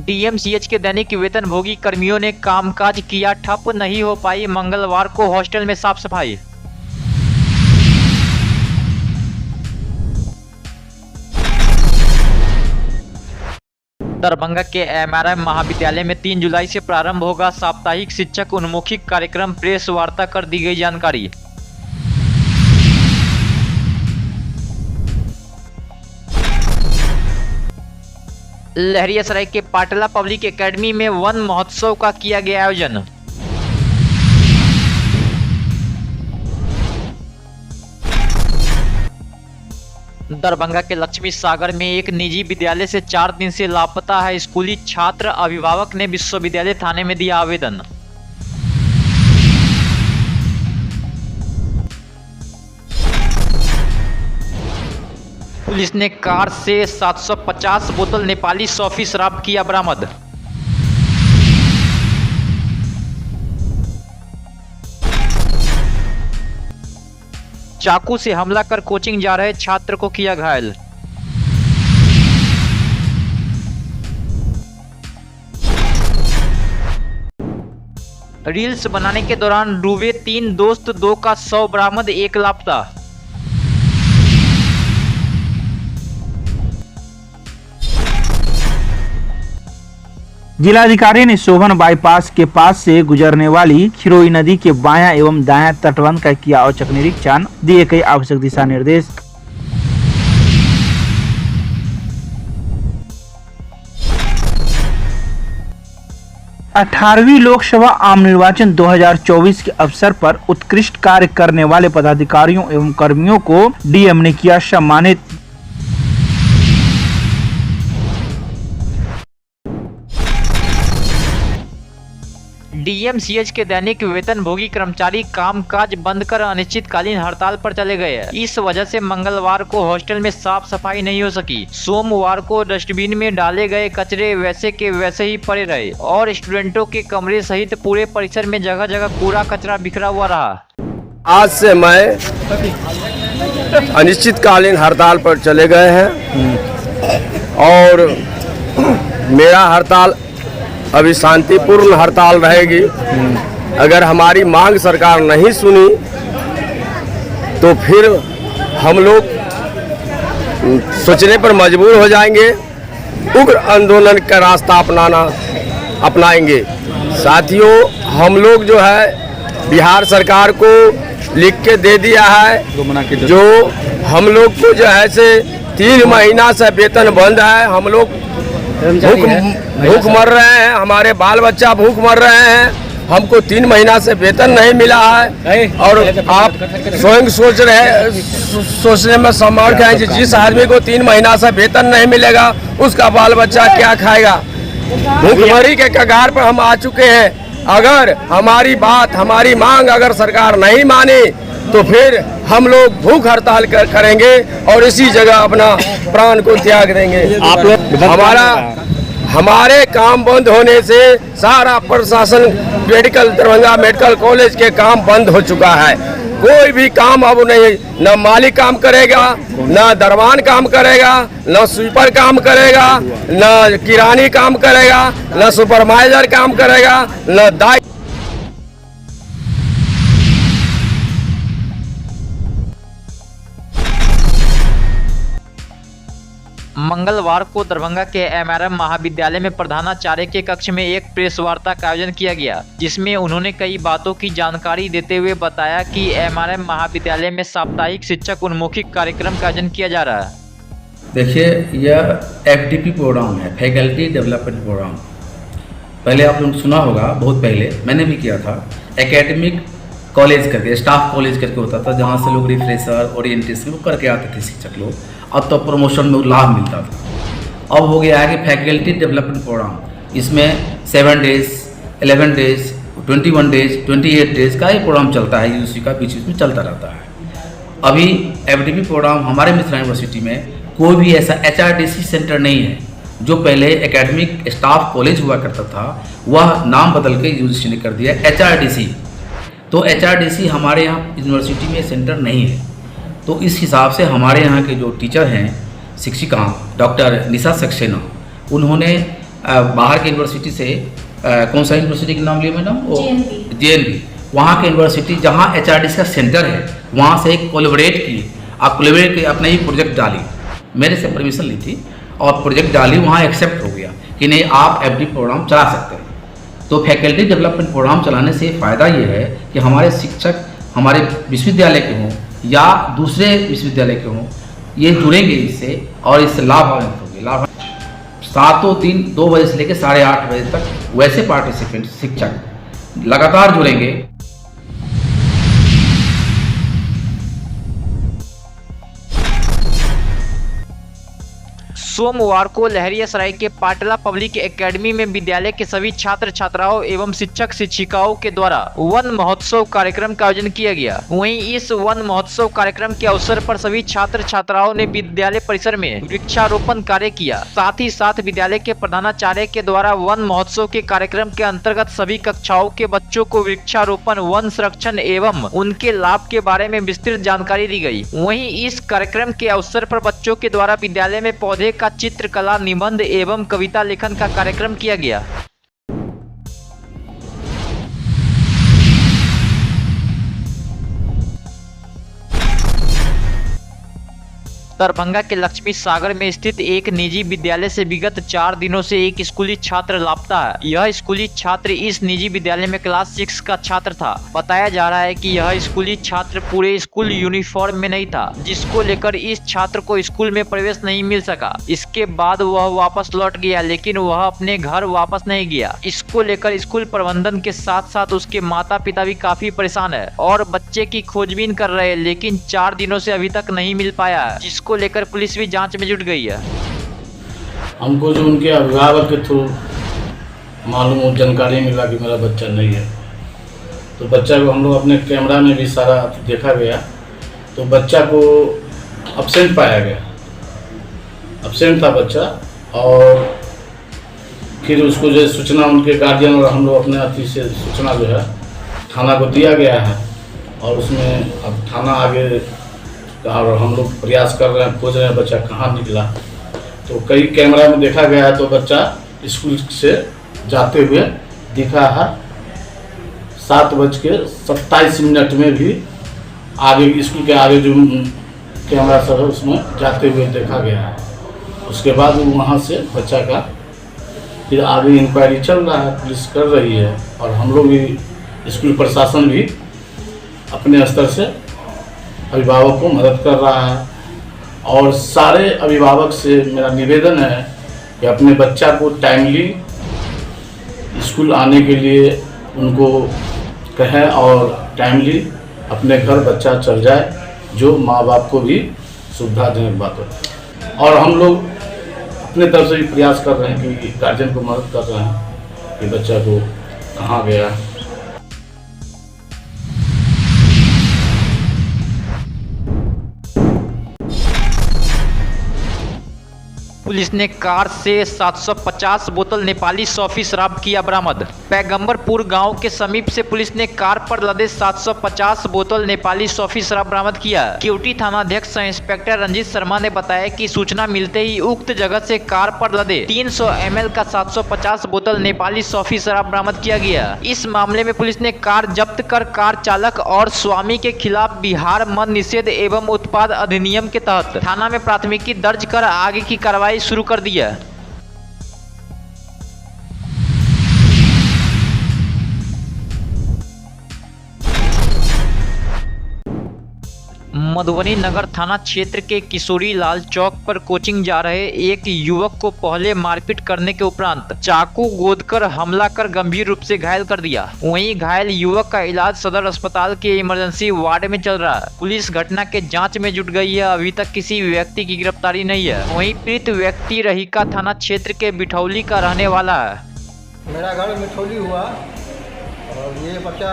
DMCH के दैनिक वेतनभोगी कर्मियों ने कामकाज किया ठप, नहीं हो पाई मंगलवार को हॉस्टल में साफ सफाई। दरभंगा के एमआरएम महाविद्यालय में 3 जुलाई से प्रारंभ होगा साप्ताहिक शिक्षक उन्मुखी कार्यक्रम, प्रेस वार्ता कर दी गई जानकारी। लहरियासराय के पाटला पब्लिक एकेडमी में वन महोत्सव का किया गया आयोजन। दरभंगा के लक्ष्मी सागर में एक निजी विद्यालय से 4 दिन से लापता है स्कूली छात्र, अभिभावक ने विश्वविद्यालय थाने में दिया आवेदन। पुलिस ने कार से 750 बोतल नेपाली सॉफी शराब किया बरामद। चाकू से हमला कर कोचिंग जा रहे छात्र को किया घायल। रील्स बनाने के दौरान डूबे 3 दोस्त, 2 का शव बरामद, 1 लापता। जिलाधिकारी ने शोभन बाईपास के पास से गुजरने वाली खिरोई नदी के बायां एवं दायां तटबंध का किया औचक निरीक्षण, दिए कई आवश्यक दिशा निर्देश। अठारहवीं लोकसभा आम निर्वाचन 2024 के अवसर पर उत्कृष्ट कार्य करने वाले पदाधिकारियों एवं कर्मियों को डीएम ने किया सम्मानित। डीएमसीएच के दैनिक वेतनभोगी कर्मचारी कामकाज बंद कर अनिश्चितकालीन हड़ताल पर चले गए। इस वजह से मंगलवार को हॉस्टल में साफ सफाई नहीं हो सकी। सोमवार को डस्टबिन में डाले गए कचरे वैसे के वैसे ही पड़े रहे और स्टूडेंटों के कमरे सहित पूरे परिसर में जगह जगह कूड़ा कचरा बिखरा हुआ रहा। आज से मैं अनिश्चितकालीन हड़ताल पर चले गए हैं और मेरा हड़ताल अभी शांतिपूर्ण हड़ताल रहेगी। अगर हमारी मांग सरकार नहीं सुनी तो फिर हम लोग सोचने पर मजबूर हो जाएंगे, उग्र आंदोलन का रास्ता अपनाएंगे। साथियों, हम लोग जो है बिहार सरकार को लिख के दे दिया है, जो हम लोग को जो है से 3 महीना से वेतन बंद है। हम लोग भूख मर रहे हैं, हमारे बाल बच्चा भूख मर रहे हैं। हमको 3 महीना से वेतन नहीं मिला है और आप स्वयं सोचने में समर्थ हैं कि जिस आदमी को 3 महीना से वेतन नहीं मिलेगा उसका बाल बच्चा क्या खाएगा। भूखमरी के कगार पर हम आ चुके हैं। अगर हमारी बात, हमारी मांग अगर सरकार नहीं मानी तो फिर हम लोग भूख हड़ताल करेंगे और इसी जगह अपना प्राण को त्याग देंगे। आप लोग हमारे काम बंद होने से सारा प्रशासन दरभंगा मेडिकल कॉलेज के काम बंद हो चुका है। कोई भी काम अब नहीं, न मालिक काम करेगा, न दरवान काम करेगा, न स्वीपर काम करेगा, न किरानी काम करेगा, न सुपरवाइजर काम करेगा, न दाई। मंगलवार को दरभंगा के एमआरएम महाविद्यालय में प्रधानाचार्य के कक्ष में एक प्रेस वार्ता का आयोजन किया गया, जिसमें उन्होंने कई बातों की जानकारी देते हुए बताया कि एमआरएम महाविद्यालय में साप्ताहिक शिक्षक उन्मुखी कार्यक्रम का आयोजन किया जा रहा है। देखिए, यह एफडीपी प्रोग्राम है, फैकल्टी डेवलपमेंट प्रोग्राम। पहले आप लोग सुना होगा, बहुत पहले मैंने भी किया था। एकेडमिक कॉलेज करके, स्टाफ कॉलेज करके होता था, जहाँ से लोग रिफ्रेशर, ओरिएंटेशन वो करके आते थे शिक्षक लोग। अब तो प्रमोशन में लाभ मिलता था। अब हो गया है कि फैकल्टी डेवलपमेंट प्रोग्राम। इसमें 7 डेज, 11 डेज, 21 डेज, 28 डेज का ये प्रोग्राम चलता है। यूजीसी का बीच में चलता रहता है। अभी एफडीपी प्रोग्राम हमारे मिथिला यूनिवर्सिटी में कोई भी ऐसा एचआरडीसी सेंटर नहीं है। जो पहले एकेडमिक स्टाफ कॉलेज हुआ करता था, वह नाम बदल के यूजीसी ने कर दिया एचआरडीसी। तो एचआरडीसी हमारे यहाँ यूनिवर्सिटी में सेंटर नहीं है। तो इस हिसाब से हमारे यहाँ के जो टीचर हैं, शिक्षिका डॉक्टर निशा सक्सेना, उन्होंने बाहर की यूनिवर्सिटी से कौन सा यूनिवर्सिटी का नाम लिया मैडम? वो JNV। वहाँ के यूनिवर्सिटी जहाँ HRDC का सेंटर है वहाँ से एक कोलैबोरेट की, आप कोलैबोरेट के अपना ही प्रोजेक्ट डाली, मेरे से परमिशन ली थी और प्रोजेक्ट डाली, वहाँ एक्सेप्ट हो गया कि नहीं आप FD प्रोग्राम चला सकते हैं। तो फैकल्टी डेवलपमेंट प्रोग्राम चलाने से फ़ायदा ये है कि हमारे शिक्षक हमारे विश्वविद्यालय के हों या दूसरे विश्वविद्यालय के हों, ये जुड़ेंगे इससे और इससे लाभान्वित होंगे। लाभ सातों दिन 2 बजे से लेकर 8:30 बजे तक वैसे पार्टिसिपेंट शिक्षक लगातार जुड़ेंगे। सोमवार को लहरियासराय के पाटला पब्लिक एकेडमी में विद्यालय के सभी छात्र छात्राओं एवं शिक्षक शिक्षिकाओं के द्वारा वन महोत्सव कार्यक्रम का आयोजन किया गया। वहीं इस वन महोत्सव कार्यक्रम के अवसर पर सभी छात्र छात्राओं ने विद्यालय परिसर में वृक्षारोपण कार्य किया। साथ ही साथ विद्यालय के प्रधानाचार्य के द्वारा वन महोत्सव के कार्यक्रम के अंतर्गत सभी कक्षाओं के बच्चों को वृक्षारोपण, वन संरक्षण एवं उनके लाभ के बारे में विस्तृत जानकारी दी गई। वहीं इस कार्यक्रम के अवसर पर बच्चों के द्वारा विद्यालय में पौधे का चित्रकला, निबंध एवं कविता लेखन का कार्यक्रम किया गया। दरभंगा के लक्ष्मी सागर में स्थित एक निजी विद्यालय से विगत 4 दिनों से एक स्कूली छात्र लापता है। यह स्कूली छात्र इस निजी विद्यालय में क्लास 6 का छात्र था। बताया जा रहा है कि यह स्कूली छात्र पूरे स्कूल यूनिफॉर्म में नहीं था, जिसको लेकर इस छात्र को स्कूल में प्रवेश नहीं मिल सका। इसके बाद वह वापस लौट गया, लेकिन वह अपने घर वापस नहीं गया। इसको लेकर स्कूल प्रबंधन के साथ साथ उसके माता पिता भी काफी परेशान है और बच्चे की खोजबीन कर रहे हैं, लेकिन 4 दिनों से अभी तक नहीं मिल पाया है, जिसको लेकर पुलिस भी जांच में जुट गई है। हमको जो उनके अभिभावक के थ्रू मालूम जानकारी मिला कि मेरा बच्चा नहीं है, तो बच्चा को हम लोग अपने कैमरा में भी सारा देखा गया, तो बच्चा को एब्सेंट पाया गया। एब्सेंट था बच्चा, और फिर उसको जो सूचना उनके गार्जियन और हम लोग अपने अथी से सूचना जो है थाना को दिया गया है, और उसमें अब थाना आगे और हम लोग प्रयास कर रहे हैं, खोज रहे हैं बच्चा कहाँ निकला। तो कई कैमरा में देखा गया है तो बच्चा स्कूल से जाते हुए दिखा है। 7:27 में भी आगे स्कूल के आगे जो कैमरा सब है उसमें जाते हुए देखा गया है। उसके बाद वहाँ से बच्चा का फिर आगे इंक्वायरी चल रहा है, पुलिस कर रही है, और हम लोग भी स्कूल प्रशासन भी अपने स्तर से अभिभावक को मदद कर रहा है। और सारे अभिभावक से मेरा निवेदन है कि अपने बच्चा को टाइमली स्कूल आने के लिए उनको कहें और टाइमली अपने घर बच्चा चल जाए, जो माँ बाप को भी सुविधाजनक बात हो। और हम लोग अपने तरफ से भी प्रयास कर रहे हैं कि गार्जियन को मदद कर रहे हैं कि बच्चा को कहाँ गया। पुलिस ने कार से 750 बोतल नेपाली सॉफी शराब किया बरामद। पैगंबरपुर गांव के समीप से पुलिस ने कार पर लदे 750 बोतल नेपाली सॉफी शराब बरामद किया। केवटी थानाध्यक्ष इंस्पेक्टर रंजीत शर्मा ने बताया कि सूचना मिलते ही उक्त जगह से कार पर लदे 300 ml का 750 बोतल नेपाली सॉफी शराब बरामद किया गया। इस मामले में पुलिस ने कार जब्त कर कार चालक और स्वामी के खिलाफ बिहार मद निषेध एवं उत्पाद अधिनियम के तहत थाना में प्राथमिकी दर्ज कर आगे की कार्रवाई शुरू कर दिया। मधुबनी नगर थाना क्षेत्र के किशोरी लाल चौक पर कोचिंग जा रहे एक युवक को पहले मारपीट करने के उपरांत चाकू गोदकर हमला कर गंभीर रूप से घायल कर दिया। वहीं घायल युवक का इलाज सदर अस्पताल के इमरजेंसी वार्ड में चल रहा है। पुलिस घटना के जांच में जुट गई है। अभी तक किसी व्यक्ति की गिरफ्तारी नहीं है। वहीं पीड़ित व्यक्ति रहीका थाना क्षेत्र के बिठौली का रहने वाला है। मेरा घर मिठौली हुआ और ये बच्चा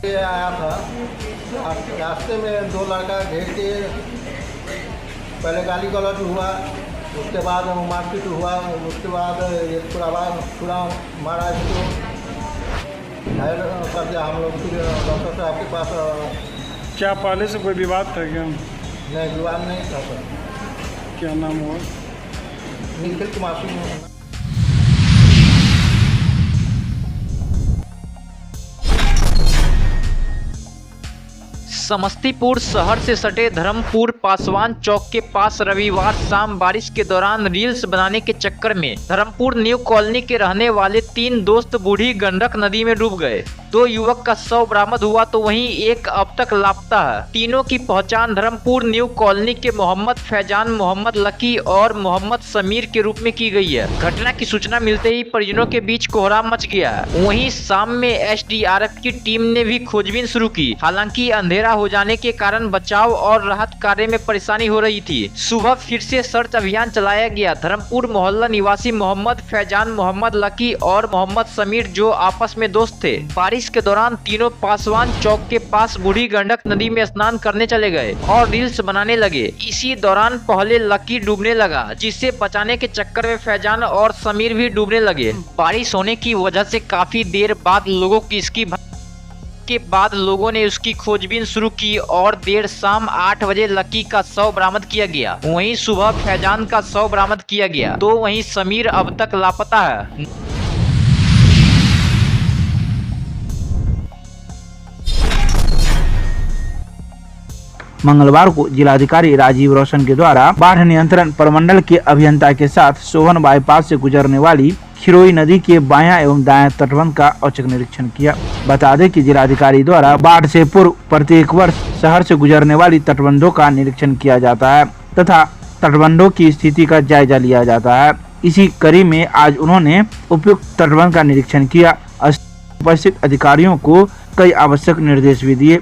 आया था। रास्ते में 2 लड़का घेर के पहले गाली गलौज हुआ, उसके बाद मारपीट हुआ, उसके बाद ये पूरा मारा इसको घायल कर दिया। हम लोग फिर डॉक्टर साहब के पास। क्या पहले से कोई विवाद था क्या? नहीं, विवाद नहीं था सर। क्या नाम हुआ? निखिल कुमार सिंह। समस्तीपुर शहर से सटे धर्मपुर पासवान चौक के पास रविवार शाम बारिश के दौरान रील्स बनाने के चक्कर में धर्मपुर न्यू कॉलोनी के रहने वाले 3 दोस्त बूढ़ी गंडक नदी में डूब गए। 2 युवक का शव बरामद हुआ तो वहीं एक अब तक लापता है। तीनों की पहचान धर्मपुर न्यू कॉलोनी के मोहम्मद फैजान, मोहम्मद लकी और मोहम्मद समीर के रूप में की गई है। घटना की सूचना मिलते ही परिजनों के बीच कोहराम मच गया। वहीं शाम में एसडीआरएफ की टीम ने भी खोजबीन शुरू की। हालांकि अंधेरा हो जाने के कारण बचाव और राहत कार्य में परेशानी हो रही थी। सुबह फिर से सर्च अभियान चलाया गया। धर्मपुर मोहल्ला निवासी मोहम्मद फैजान, मोहम्मद लकी और मोहम्मद समीर जो आपस में दोस्त थे, बारिश के दौरान तीनों पासवान चौक के पास बूढ़ी गंडक नदी में स्नान करने चले गए और रील्स बनाने लगे। इसी दौरान पहले लकी डूबने लगा, जिसे बचाने के चक्कर में फैजान और समीर भी डूबने लगे। बारिश होने की वजह से काफी देर बाद लोगों ने उसकी खोजबीन शुरू की और देर शाम 8 बजे लकी का शव बरामद किया गया। वहीं सुबह फैजान का शव बरामद किया गया तो वहीं समीर अब तक लापता है। मंगलवार को जिलाधिकारी राजीव रोशन के द्वारा बाढ़ नियंत्रण प्रमंडल के अभियंता के साथ सोहन बाईपास से गुजरने वाली खिरोई नदी के बायां एवं दायां तटबंध का औचक निरीक्षण किया। बता दें कि जिलाधिकारी द्वारा बाढ़ से पूर्व प्रत्येक वर्ष शहर से गुजरने वाली तटबंधों का निरीक्षण किया जाता है तथा तटबंधों की स्थिति का जायजा लिया जाता है। इसी कड़ी में आज उन्होंने उपयुक्त तटबंध का निरीक्षण किया। उपस्थित अधिकारियों को कई आवश्यक निर्देश भी दिए।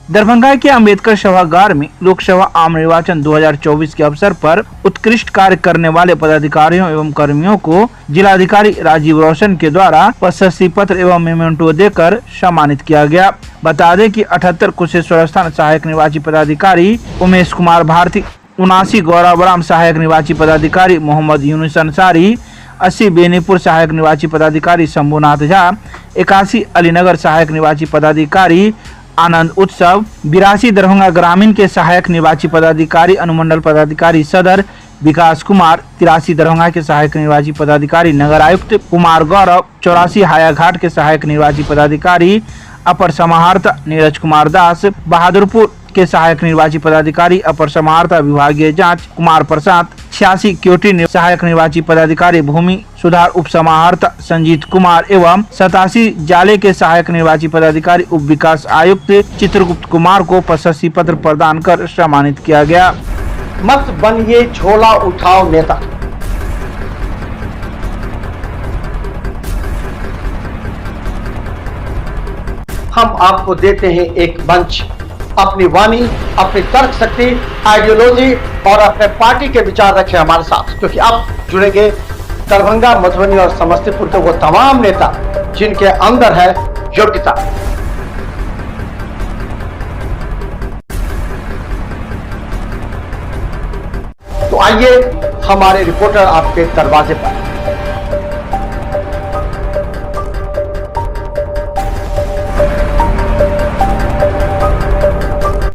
दरभंगा के अंबेडकर सभागार में लोकसभा आम निर्वाचन 2024 के अवसर पर उत्कृष्ट कार्य करने वाले पदाधिकारियों एवं कर्मियों को जिलाधिकारी राजीव रोशन के द्वारा प्रशस्ति पत्र एवं मेमेंटो देकर सम्मानित किया गया। बता दें कि 78 कुशेश्वर स्थान सहायक निर्वाची पदाधिकारी उमेश कुमार भारती, 79 गौराबराम सहायक निर्वाची पदाधिकारी मोहम्मद यूनुस अंसारी, 80 बेनीपुर सहायक निर्वाची पदाधिकारी शंभुनाथ झा, 81 अलीनगर सहायक निर्वाची पदाधिकारी आनंद उत्सव, 82 दरभंगा ग्रामीण के सहायक निर्वाची पदाधिकारी अनुमंडल पदाधिकारी सदर विकास कुमार, 83 दरभंगा के सहायक निर्वाची पदाधिकारी नगर आयुक्त कुमार गौरव, 84 हायाघाट के सहायक निर्वाची पदाधिकारी अपर समाहर्ता नीरज कुमार दास, बहादुरपुर के सहायक निर्वाची पदाधिकारी अपर समाहर्ता विभागीय जांच कुमार प्रसाद, 86 क्योटी सहायक निर्वाची पदाधिकारी भूमि सुधार उप समाहर्ता संजीत कुमार एवं 87 जाले के सहायक निर्वाची पदाधिकारी उप विकास आयुक्त चित्रगुप्त कुमार को प्रशस्ति पत्र प्रदान कर सम्मानित किया गया। मत बनिए झोला उठाओ नेता। हम आपको देते हैं एक मंच, अपनी वाणी, अपनी तर्क शक्ति, आइडियोलॉजी और अपने पार्टी के विचार रखें हमारे साथ, क्योंकि आप जुड़ेंगे दरभंगा, मधुबनी और समस्तीपुर के वो तमाम नेता जिनके अंदर है योग्यता। तो आइए, हमारे रिपोर्टर आपके दरवाजे पर।